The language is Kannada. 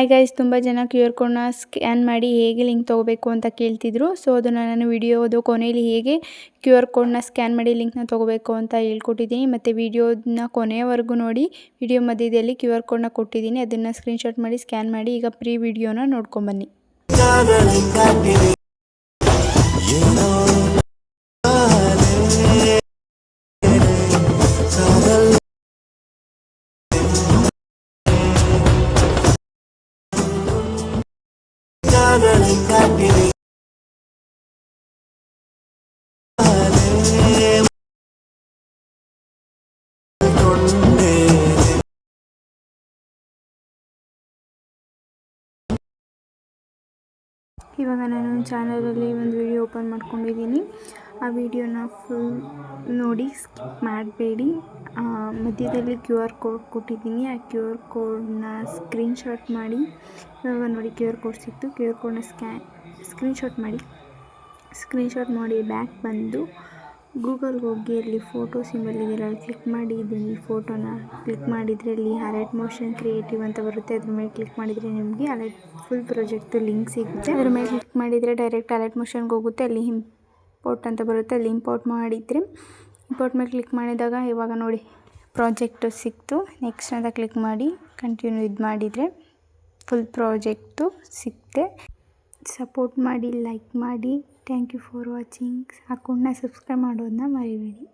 ಹಾಯ್ ಗೈಸ್, ತುಂಬ ಜನ QR ಕೋಡ್ನ ಸ್ಕ್ಯಾನ್ ಮಾಡಿ ಹೇಗೆ ಲಿಂಕ್ ತೊಗೋಬೇಕು ಅಂತ ಕೇಳ್ತಿದ್ರು. ಸೊ ಅದನ್ನು ನಾನು ವಿಡಿಯೋದು ಕೊನೆಯಲ್ಲಿ ಹೇಗೆ QR ಕೋಡ್ನ ಸ್ಕ್ಯಾನ್ ಮಾಡಿ ಲಿಂಕ್ನ ತೊಗೋಬೇಕು ಅಂತ ಹೇಳ್ಕೊಟ್ಟಿದ್ದೀನಿ. ಮತ್ತು ವಿಡಿಯೋನ ಕೊನೆಯವರೆಗೂ ನೋಡಿ. ವಿಡಿಯೋ ಮಧ್ಯದಲ್ಲಿ QR ಕೋಡ್ನ ಕೊಟ್ಟಿದ್ದೀನಿ, ಅದನ್ನು ಸ್ಕ್ರೀನ್ಶಾಟ್ ಮಾಡಿ ಸ್ಕ್ಯಾನ್ ಮಾಡಿ. ಈಗ ಪ್ರೀ ವಿಡಿಯೋನ ನೋಡ್ಕೊಂಬನ್ನಿ. ಇವಾಗ ನಾನು ಚಾನಲಲ್ಲಿ ಒಂದು ವಿಡಿಯೋ ಓಪನ್ ಮಾಡ್ಕೊಂಡಿದ್ದೀನಿ. ಆ ವಿಡಿಯೋನ ಫುಲ್ ನೋಡಿ, ಸ್ಕಿಪ್ ಮಾಡಬೇಡಿ. ಮಧ್ಯದಲ್ಲಿ QR ಕೋಡ್ ಕೊಟ್ಟಿದ್ದೀನಿ. ಆ QR ಕೋಡ್ನ ಸ್ಕ್ರೀನ್ಶಾಟ್ ಮಾಡಿ. ಇವಾಗ ನೋಡಿ QR ಕೋಡ್ ಸಿಕ್ತು. QR ಕೋಡ್ನ ಸ್ಕ್ರೀನ್ಶಾಟ್ ಮಾಡಿ ಬ್ಯಾಕ್ ಬಂದು ಗೂಗಲ್ಗೆ ಹೋಗಿ ಅಲ್ಲಿ ಫೋಟೋ ಸಿಂಬಲ್ ಇದೆಯಲ್ಲ, ಕ್ಲಿಕ್ ಮಾಡಿ. ಇದನ್ನು ಫೋಟೋನ ಕ್ಲಿಕ್ ಮಾಡಿದರೆ ಅಲ್ಲಿ ಅಲರ್ಟ್ ಮೋಷನ್ ಕ್ರಿಯೇಟಿವ್ ಅಂತ ಬರುತ್ತೆ. ಅದ್ರ ಮೇಲೆ ಕ್ಲಿಕ್ ಮಾಡಿದರೆ ನಿಮಗೆ ಅಲರ್ಟ್ ಫುಲ್ ಪ್ರಾಜೆಕ್ಟ್ ಲಿಂಕ್ ಸಿಗುತ್ತೆ. ಅದ್ರ ಮೇಲೆ ಕ್ಲಿಕ್ ಮಾಡಿದರೆ ಡೈರೆಕ್ಟ್ ಅಲರ್ಟ್ ಮೋಷನ್ಗೆ ಹೋಗುತ್ತೆ. ಅಲ್ಲಿ ಇಂಪೋರ್ಟ್ ಅಂತ ಬರುತ್ತೆ, ಅಲ್ಲಿ ಇಂಪೋರ್ಟ್ ಮಾಡಿದರೆ ಇಂಪೋರ್ಟ್ ಮೇಲೆ ಕ್ಲಿಕ್ ಮಾಡಿದಾಗ ಇವಾಗ ನೋಡಿ ಪ್ರಾಜೆಕ್ಟು ಸಿಕ್ತು. ನೆಕ್ಸ್ಟ್ ಅಂತ ಕ್ಲಿಕ್ ಮಾಡಿ ಕಂಟಿನ್ಯೂ ಮಾಡಿದರೆ ಫುಲ್ ಪ್ರಾಜೆಕ್ಟು ಸಿಕ್ತೆ. ಸಪೋರ್ಟ್ ಮಾಡಿ, ಲೈಕ್ ಮಾಡಿ. Thank you for watching. ಅಕೌಂಟ್ನ ಸಬ್ಸ್ಕ್ರೈಬ್ ಮಾಡೋದನ್ನ ಮರಿಬೇಡಿ.